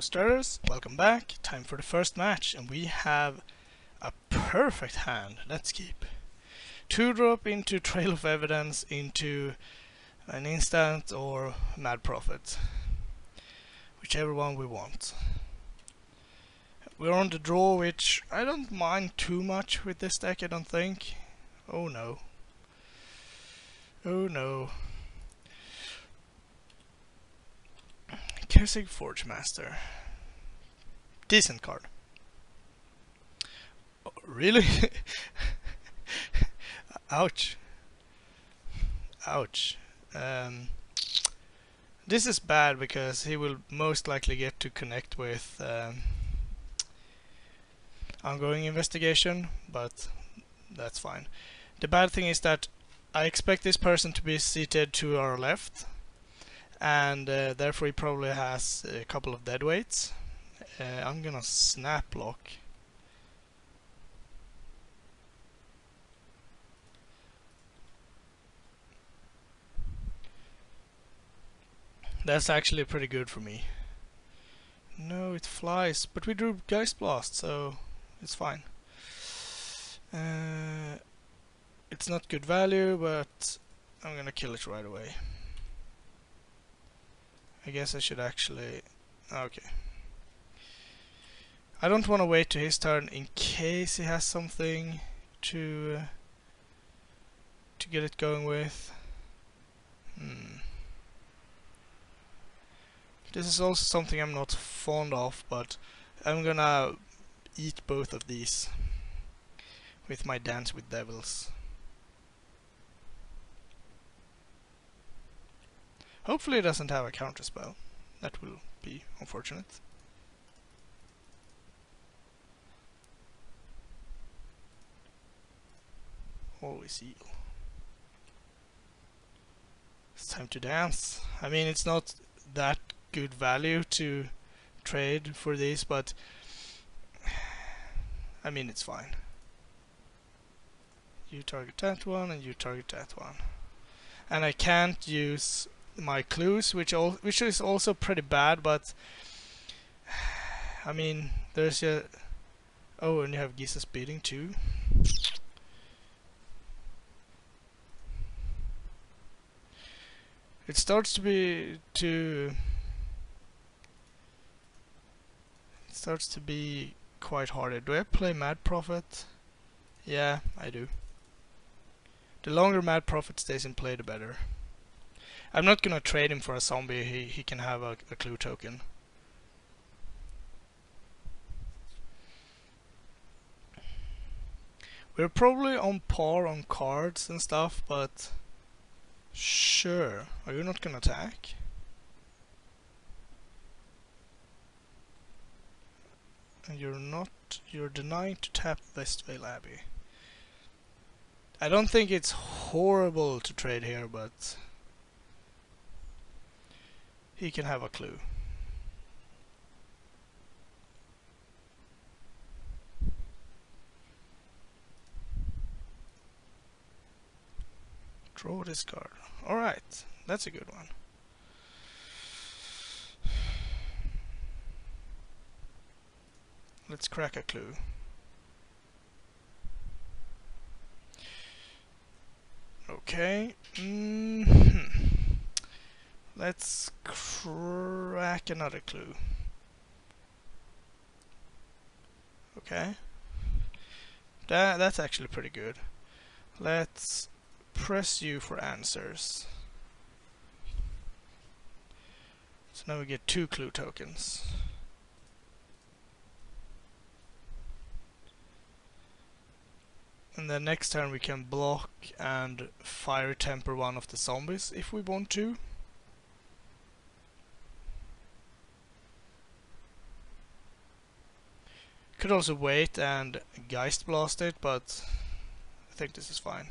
Starters, welcome back. Time for the first match, and we have a perfect hand. Let's keep 2-drop into Trail of Evidence into an instant or Mad Prophet, whichever one we want. We're on the draw, which I don't mind too much with this deck, I don't think. Oh no. Oh no. Kessig Forge Master. Decent card. Oh, really? Ouch. Ouch. This is bad because he will most likely get to connect with ongoing investigation, but that's fine. The bad thing is that I expect this person to be seated to our left, and therefore he probably has a couple of dead weights. I'm gonna snap block. That's actually pretty good for me. No, it flies, but we drew Geist Blast, so it's fine. It's not good value, but I'm gonna kill it right away. I guess I should actually... okay. I don't want to wait to his turn in case he has something to get it going with. This is also something I'm not fond of, but I'm gonna eat both of these with my Dance with Devils. Hopefully it doesn't have a counterspell. That will be unfortunate. Always heal. It's time to dance. I mean, it's not that good value to trade for these, but I mean, it's fine. You target that one and you target that one. And I can't use my clues, which is also pretty bad, but I mean, there's a... oh, and you have Gisa's Beating too. It starts to be quite hard. Do I play Mad Prophet? Yeah, I do. The longer Mad Prophet stays in play, the better. I'm not gonna trade him for a zombie. He can have a clue token. We're probably on par on cards and stuff, but sure. Are you not gonna attack? And you're denying to tap Westvale Abbey. I don't think it's horrible to trade here, but he can have a clue. Draw this card. Alright, that's a good one. Let's crack a clue. Okay. Let's crack another clue. Okay. That's actually pretty good. Let's press you for answers. So now we get 2 clue tokens. And then next turn we can block and fire temper one of the zombies if we want to. Could also wait and Geist Blast it, but I think this is fine.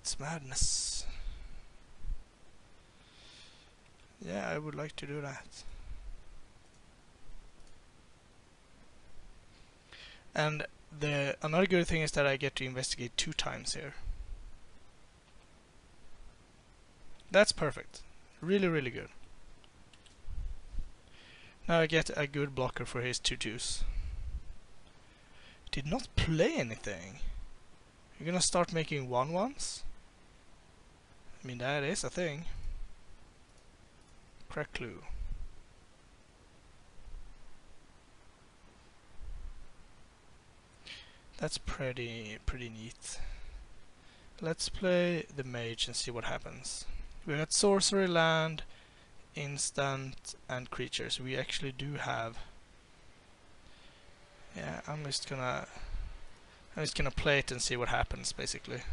It's madness. Yeah, I would like to do that. And another good thing is that I get to investigate 2 times here. That's perfect. Really, really good. Now I get a good blocker for his 2/2s. Did not play anything. You're gonna start making 1/1s? I mean, that is a thing. Crack clue. That's pretty neat. Let's play the mage and see what happens. We got sorcery, land, instant, and creatures. We actually do have. Yeah, I'm just gonna play it and see what happens, basically.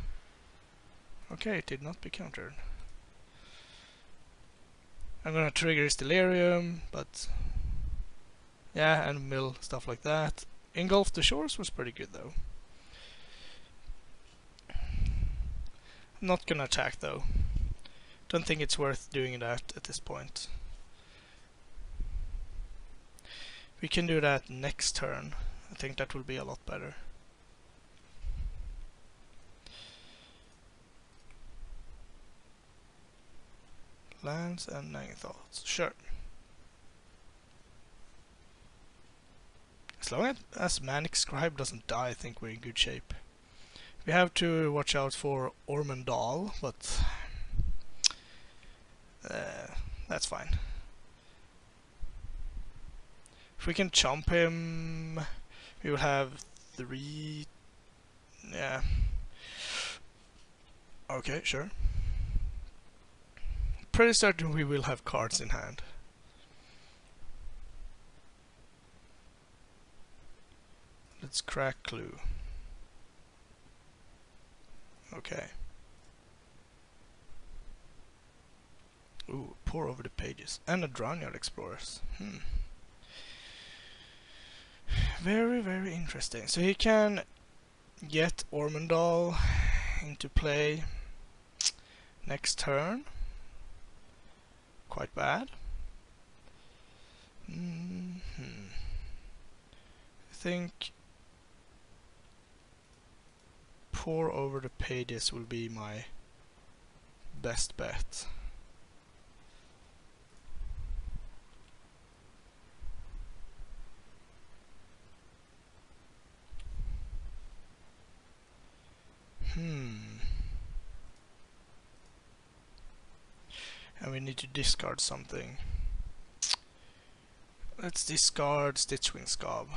Okay, it did not be countered. I'm gonna trigger his delirium, but yeah, and mill stuff like that. Engulf the Shores was pretty good though. I'm not gonna attack though. Don't think it's worth doing that at this point. We can do that next turn. I think that will be a lot better. Lands and Nagging Thoughts. Sure. As long as Manic Scribe doesn't die, I think we're in good shape. We have to watch out for Ormondal, but that's fine. If we can chomp him, we will have 3... Yeah. Okay, sure. Pretty certain we will have cards in hand. Let's crack clue. Okay. Ooh, pour over the pages. And a Drownyard Explorers. Very, very interesting. So he can get Ormondal into play next turn. Quite bad. I think pour over the pages will be my best bet. And we need to discard something. Let's discard Stitchwing Scob.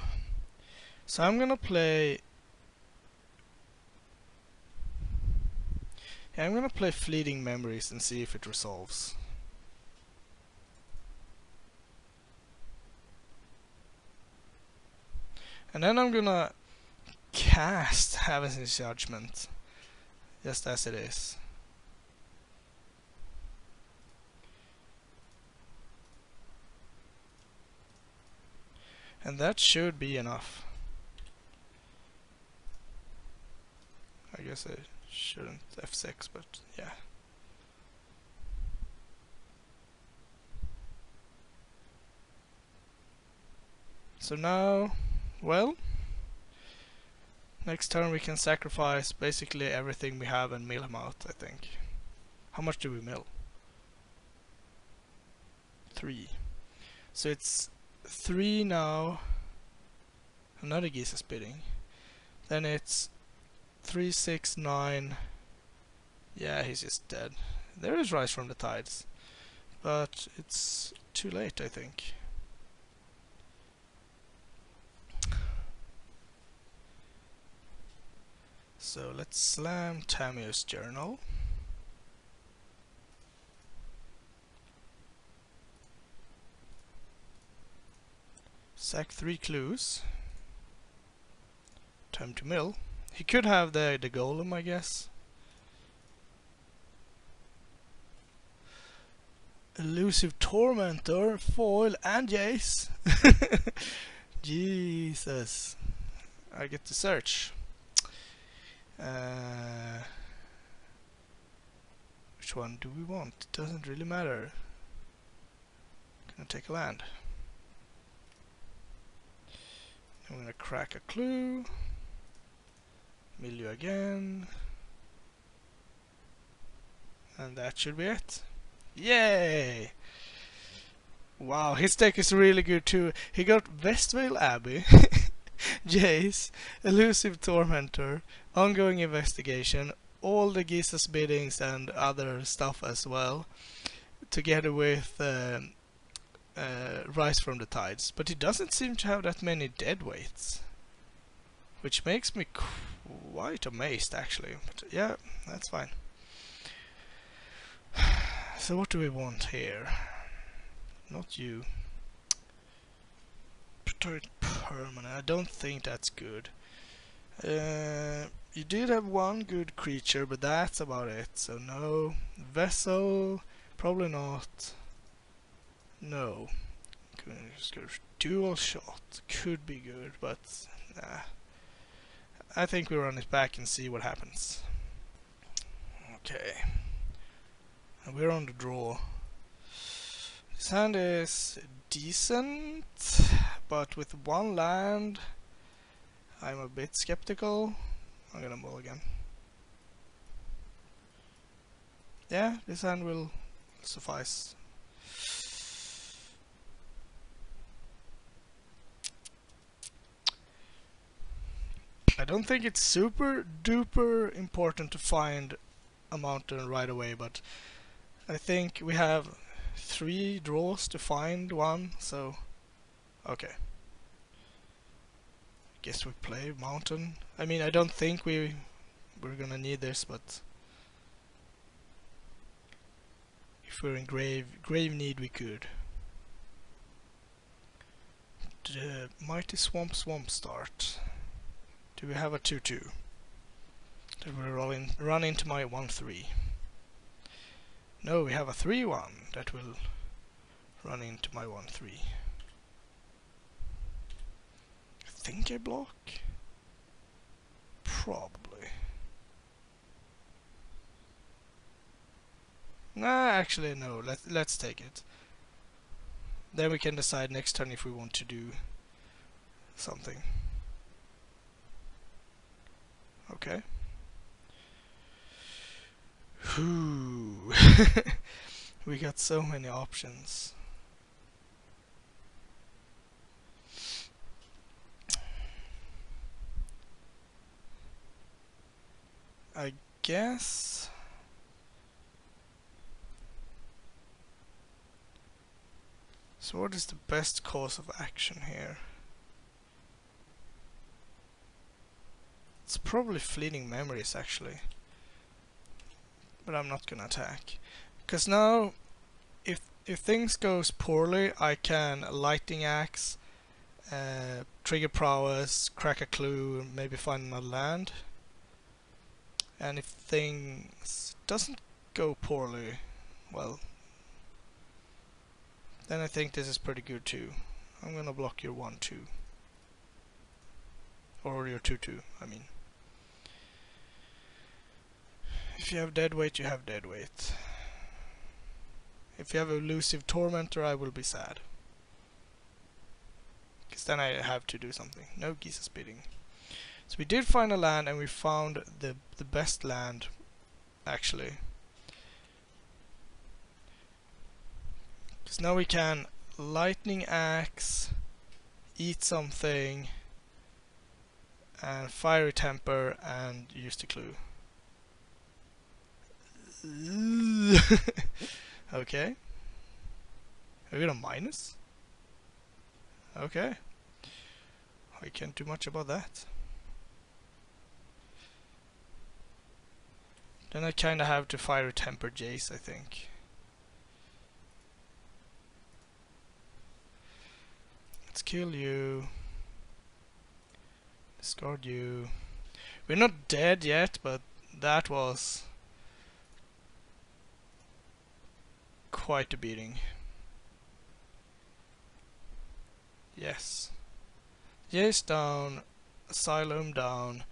So I'm gonna play... Yeah, I'm gonna play Fleeting Memories and see if it resolves. And then I'm gonna cast Heaven's Judgment, just as it is. And that should be enough. I guess I shouldn't F6, but yeah. So now, well, next turn we can sacrifice basically everything we have and mill him out, I think. How much do we mill? 3. So it's 3 now. Another Geese is bidding. Then it's 3, 6, 9. Yeah, he's just dead. There is Rise from the Tides, but it's too late, I think. So let's slam Tamiyo's Journal. Sack 3 clues. Time to mill. He could have the golem, I guess. Elusive Tormentor, foil, and Jace. Jesus. I get to search. Which one do we want? It doesn't really matter. Gonna take a land. I'm gonna crack a clue. Mill you again. And that should be it. Yay! Wow, his deck is really good too. He got Vestvale Abbey, Jace, Elusive Tormentor, Ongoing Investigation, all the Gisa's biddings and other stuff as well, together with Rise from the Tides. But he doesn't seem to have that many deadweights, which makes me quite amazed actually. But yeah, that's fine. So what do we want here? Not you. Turret permanent. I don't think that's good. You did have one good creature, but that's about it. So no. Vessel, probably not. No. Just go dual shot. Could be good, but nah. I think we run it back and see what happens. Okay. And we're on the draw. This hand is decent, but with one land, I'm a bit skeptical. I'm gonna mull again. Yeah, this hand will suffice. I don't think it's super duper important to find a mountain right away, but I think we have 3 draws to find one, so okay. Guess we play mountain. I mean, I don't think we're gonna need this, but if we're in grave need, we could. The Mighty Swamp start. Do we have a 2/2? That will run into my 1/3. No, we have a 3/1 that will run into my 1/3. I think I block. Probably. Nah, actually no. Let's take it. Then we can decide next turn if we want to do something. Okay. Whew. We got so many options. I guess so. What is the best course of action here? It's probably Fleeting Memories actually, but I'm not gonna attack because now if things goes poorly, I can Lightning Axe, trigger Prowess, crack a clue, maybe find another land. And if things doesn't go poorly, well, then I think this is pretty good too. I'm gonna block your 1/2. Or your 2/2, I mean. If you have deadweight, you have deadweight. If you have Elusive Tormentor, I will be sad. Because then I have to do something. No Gisa's bidding. So we did find a land, and we found the best land, actually. Because now we can Lightning Axe, eat something, and Fiery Temper, and use the clue. Okay. Are we gonna minus? Okay. I can't do much about that. Then I kinda have to Fiery Temper Jace, I think. Let's kill you. Discard you. We're not dead yet, but that was quite a beating. Yes. Jace down, Asylum down.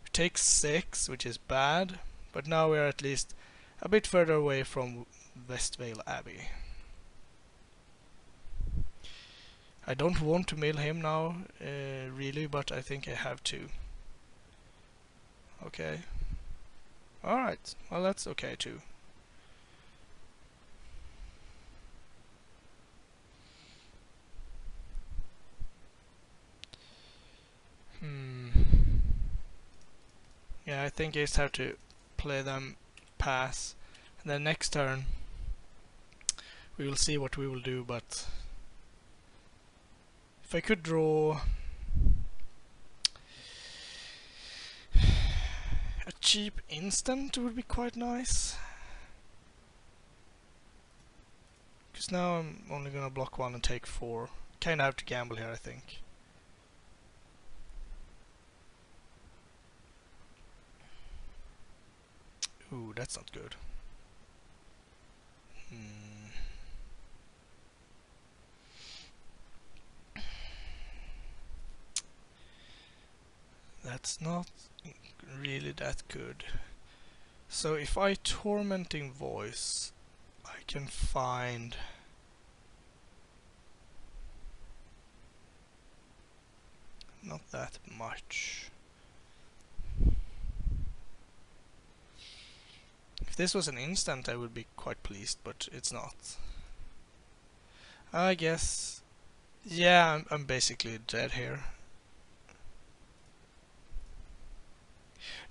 We take 6, which is bad, but now we're at least a bit further away from Vestvale Abbey. I don't want to mill him now, really, but I think I have to. Okay. Alright, well that's okay too. Yeah, I think I just have to play them pass. And then next turn we will see what we will do, but if I could draw a cheap instant, it would be quite nice. Because now I'm only gonna block one and take 4. Kinda have to gamble here, I think. Ooh, that's not good. That's not really that good. So if I Tormenting Voice, I can find not that much. If this was an instant I would be quite pleased, but it's not. I guess, yeah, I'm basically dead here.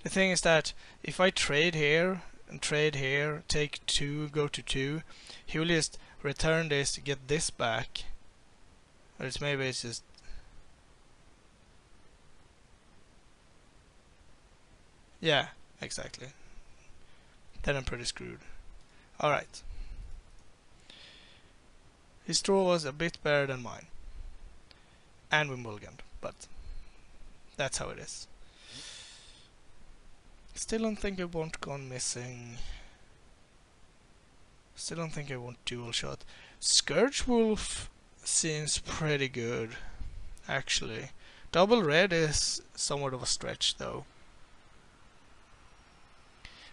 The thing is that if I trade here and trade here, take 2, go to 2, he will just return this to get this back. Or it's maybe it's just... Yeah, exactly. Then I'm pretty screwed. Alright. His draw was a bit better than mine. And we mulliganed, but that's how it is. Still don't think I want Gone Missing. Still don't think I want Dual Shot. Scourge Wolf seems pretty good, actually. Double Red is somewhat of a stretch, though.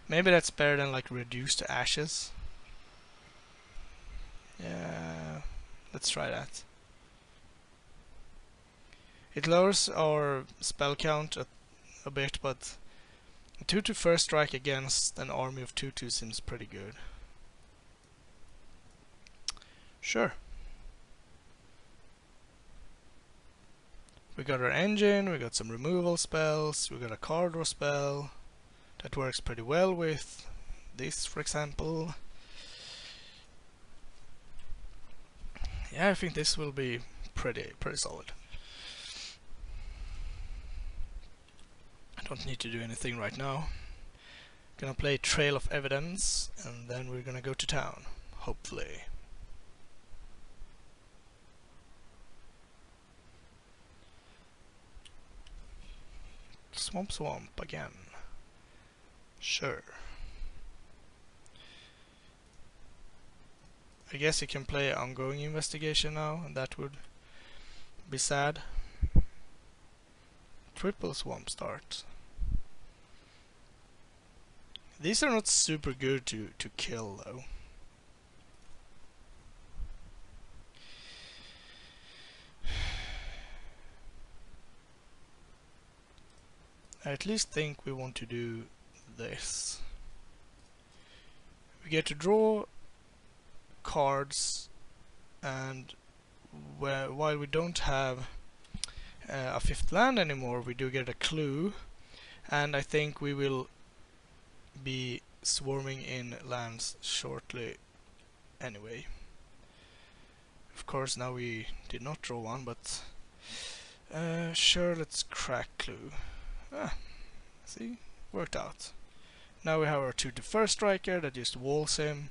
Maybe that's better than like Reduce to Ashes. Yeah, let's try that. It lowers our spell count a bit, but a 2/2 first strike against an army of 2/2 seems pretty good. Sure. We got our engine, we got some removal spells, we got a card draw spell that works pretty well with this, for example. Yeah, I think this will be pretty solid. I don't need to do anything right now. Gonna play Trail of Evidence, and then we're gonna go to town, hopefully. Swamp again. Sure. I guess you can play Ongoing Investigation now, and that would be sad. Triple Swamp Start. These are not super good to kill, though. I at least think we want to do this. We get to draw cards, and while we don't have a 5th land anymore, we do get a clue, and I think we will be swarming in lands shortly anyway. Of course, now we did not draw one, but sure, let's crack clue. See? Worked out. Now we have our 2/2 first striker that just walls him.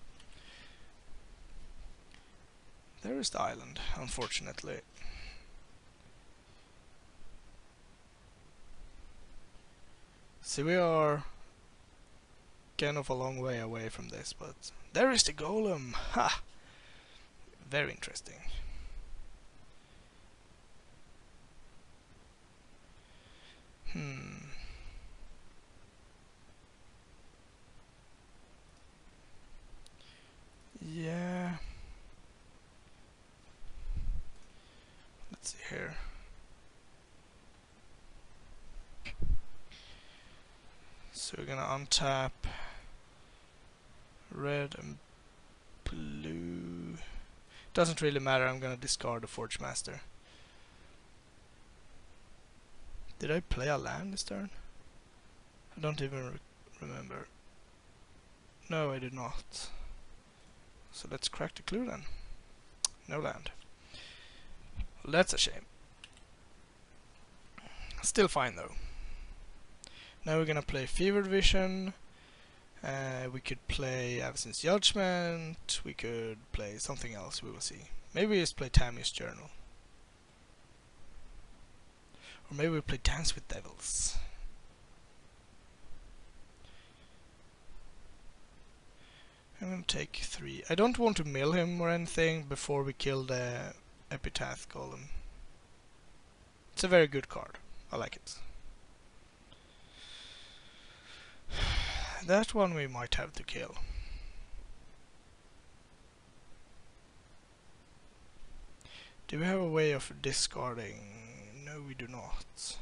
There is the island, unfortunately. See, we are kind of a long way away from this, but there is the golem! Ha! Very interesting. Yeah. Let's see here. So we're gonna untap red and blue. Doesn't really matter, I'm gonna discard the Forge Master. Did I play a land this turn? I don't even remember. No, I did not. So let's crack the clue then. No land. Well, that's a shame. Still fine though. Now we're gonna play Fevered Vision. We could play Avacyn's Judgment. We could play something else, we will see. Maybe we just play Tammy's Journal. Or maybe we play Dance with Devils. I'm gonna take 3. I don't want to mill him or anything before we kill the Epitaph Golem. It's a very good card. I like it. That one we might have to kill. Do we have a way of discarding? No, we do not.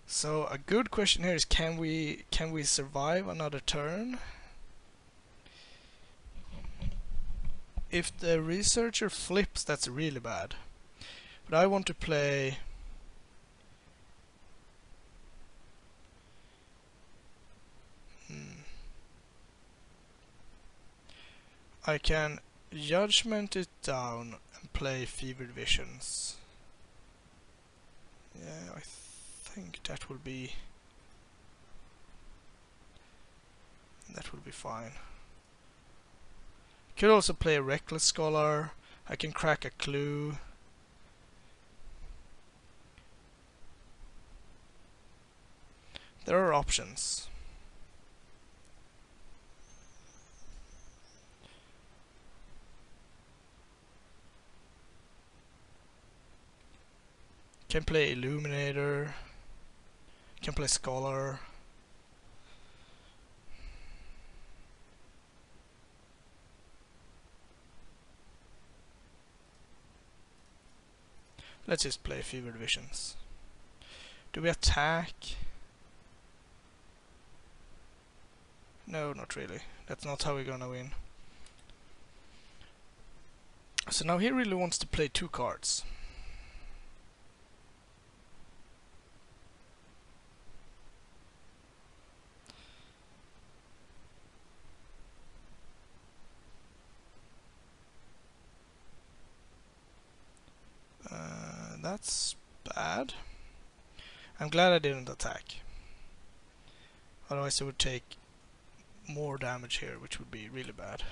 So a good question here is, can we survive another turn? If the researcher flips, that's really bad. But I want to play I can Judgment it down and play Fevered Visions. Yeah, I think that will be fine. Could also play a Reckless Scholar. I can crack a clue. There are options. Can play Illuminator. Can play Scholar. Let's just play Fevered Visions. Do we attack? No, not really. That's not how we're gonna win. So now he really wants to play 2 cards. That's bad. I'm glad I didn't attack. Otherwise it would take more damage here, which would be really bad.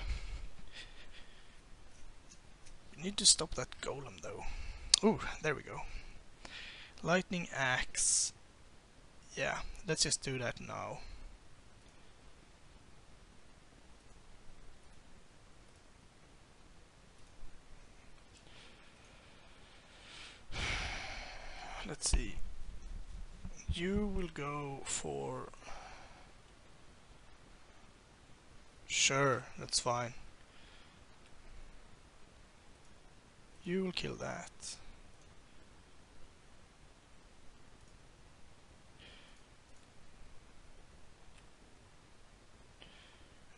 We need to stop that golem though. Ooh, there we go. Lightning Axe. Yeah, let's just do that now. Let's see. You will go for... Sure, that's fine. You will kill that.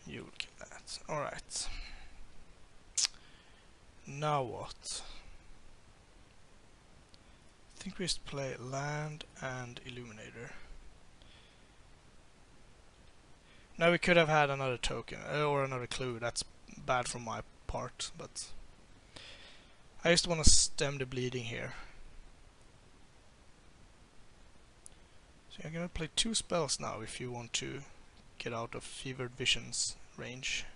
You will kill that. Alright. Now what? I think we just play land and Illuminator. Now we could have had another token or another clue. That's bad from my part, but I just want to stem the bleeding here. So I'm gonna play 2 spells now if you want to get out of Fevered Vision's range.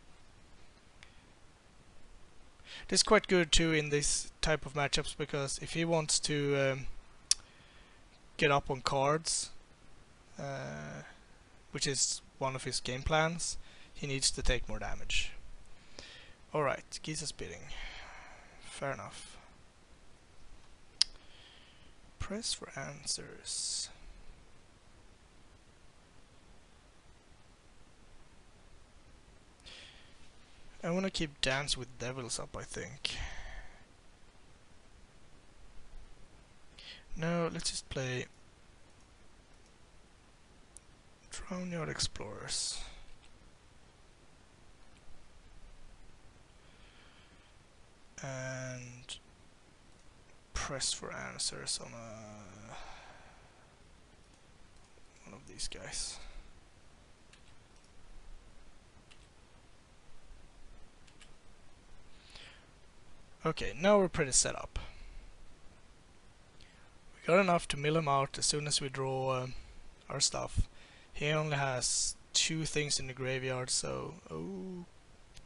This is quite good too in this type of matchups, because if he wants to get up on cards, which is one of his game plans, he needs to take more damage. Alright, Gisa's bidding. Fair enough. Press for answers. I want to keep Dance with Devils up, I think. No, let's just play Brownyard Explorers. And press for answers on one of these guys. Okay, now we're pretty set up. We got enough to mill him out as soon as we draw our stuff. He only has 2 things in the graveyard, so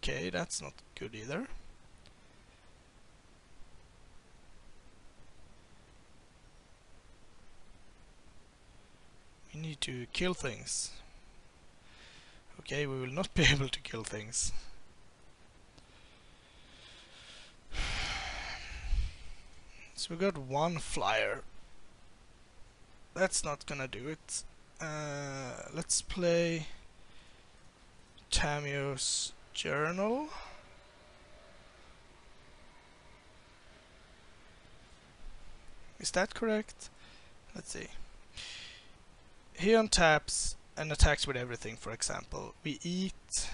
okay, that's not good either. We need to kill things. Okay, we will not be able to kill things. So we got 1 flyer. That's not gonna do it. Let's play Tamio's Journal. Is that correct? Let's see. He untaps and attacks with everything, for example. We eat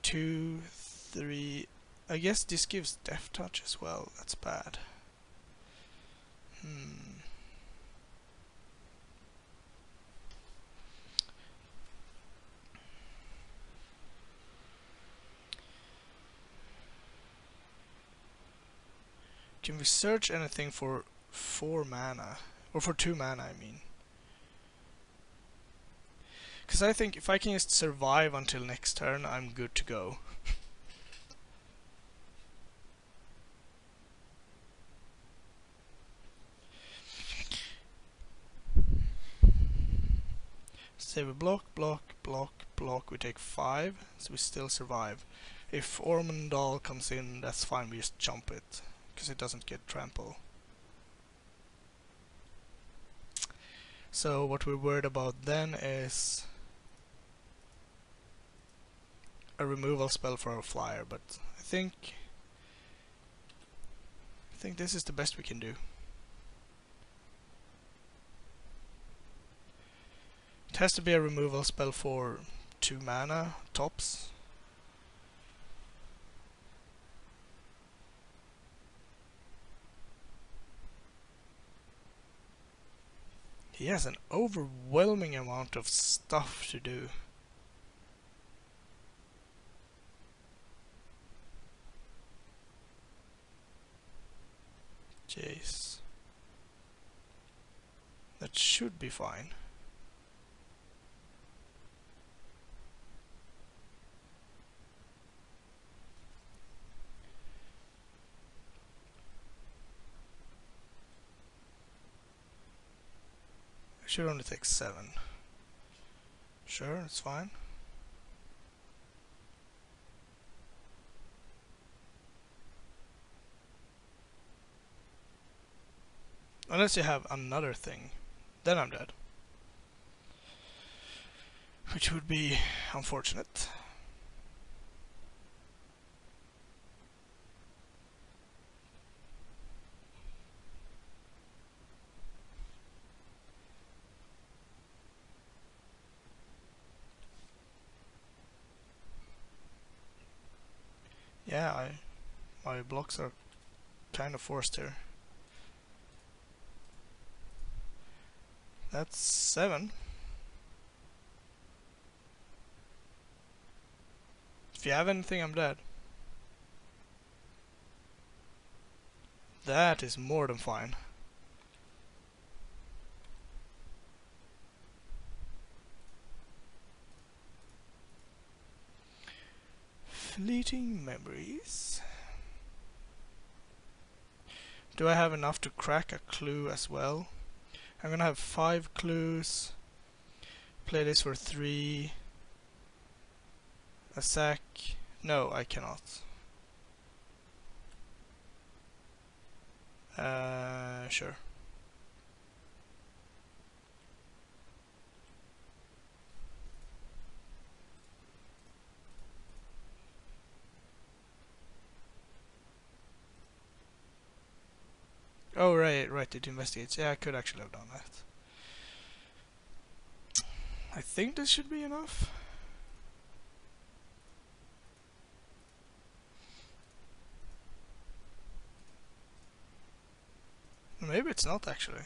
2, 3. I guess this gives Death Touch as well. That's bad. Can we search anything for 4 mana? Or for 2 mana, I mean. Because I think if I can just survive until next turn, I'm good to go. Say we block, we take 5, so we still survive. If Ormondal comes in, that's fine, we just jump it, because it doesn't get trample. So what we're worried about then is a removal spell for our flyer, but I think this is the best we can do. It has to be a removal spell for 2 mana, tops. He has an overwhelming amount of stuff to do. Jeez. That should be fine. It should only take 7. Sure, it's fine. Unless you have another thing, then I'm dead. Which would be unfortunate. Yeah, my blocks are kind of forced here. That's 7. If you have anything, I'm dead. That is more than fine. Fleeting memories. Do I have enough to crack a clue as well? I'm gonna have 5 clues. Play this for 3. A sack. No, I cannot. Sure. Oh, right, it investigates. Yeah, I could actually have done that. I think this should be enough. Maybe it's not actually.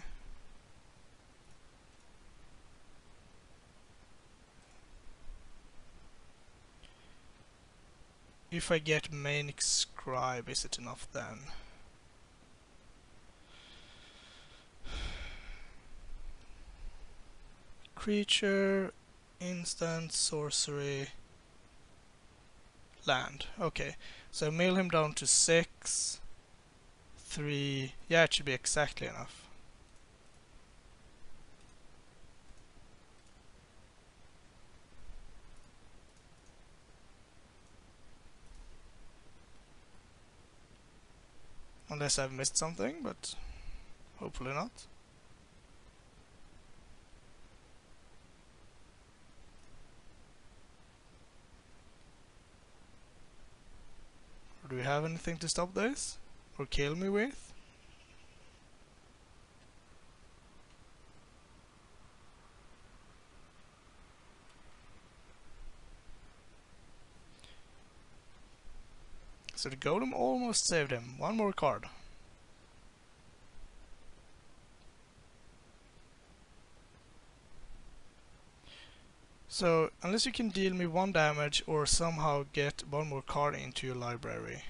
If I get Manic Scribe, is it enough then? Creature, instant, sorcery, land. Okay, so mail him down to 6, 3. Yeah, it should be exactly enough. Unless I've missed something, but hopefully not. Or do we have anything to stop this? Or kill me with? So the golem almost saved him. One more card. So, unless you can deal me 1 damage or somehow get 1 more card into your library,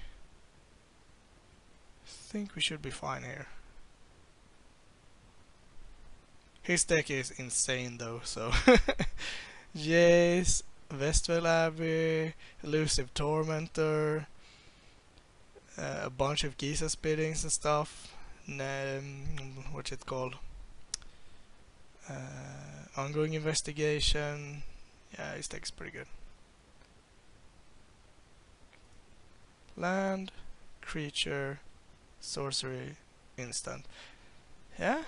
I think we should be fine here. His deck is insane though, so Jace, Vestvale Abbey, Elusive Tormentor, a bunch of Giza Spittings and stuff. What's it called? Ongoing Investigation. Yeah, his deck's pretty good. Land, creature, sorcery, instant. Yeah.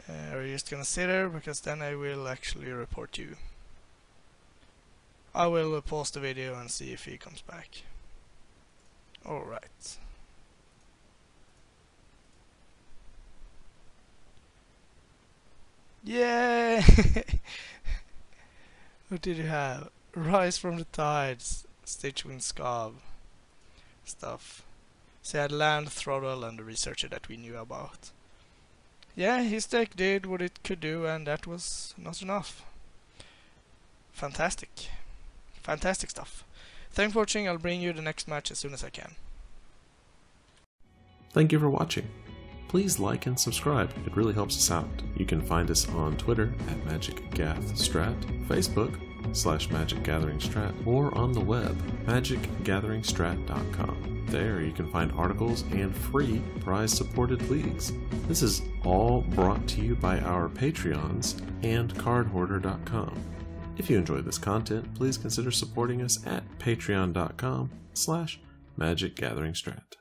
We're just gonna sit there because then I will actually report you. I will pause the video and see if he comes back. Alright. Yay! What did you have? Rise from the Tides, Stitchwind Scav stuff. So I had Land, Throttle and the Researcher that we knew about. Yeah, his deck did what it could do, and that was not enough. Fantastic. Fantastic stuff. Thanks for watching. I'll bring you the next match as soon as I can. Thank you for watching. Please like and subscribe. It really helps us out. You can find us on Twitter at MagicGathStrat, Facebook /MagicGatheringStrat, or on the web, magicgatheringstrat.com. There you can find articles and free prize-supported leagues. This is all brought to you by our Patreons and cardhoarder.com. If you enjoyed this content, please consider supporting us at patreon.com/magicgatheringstrat.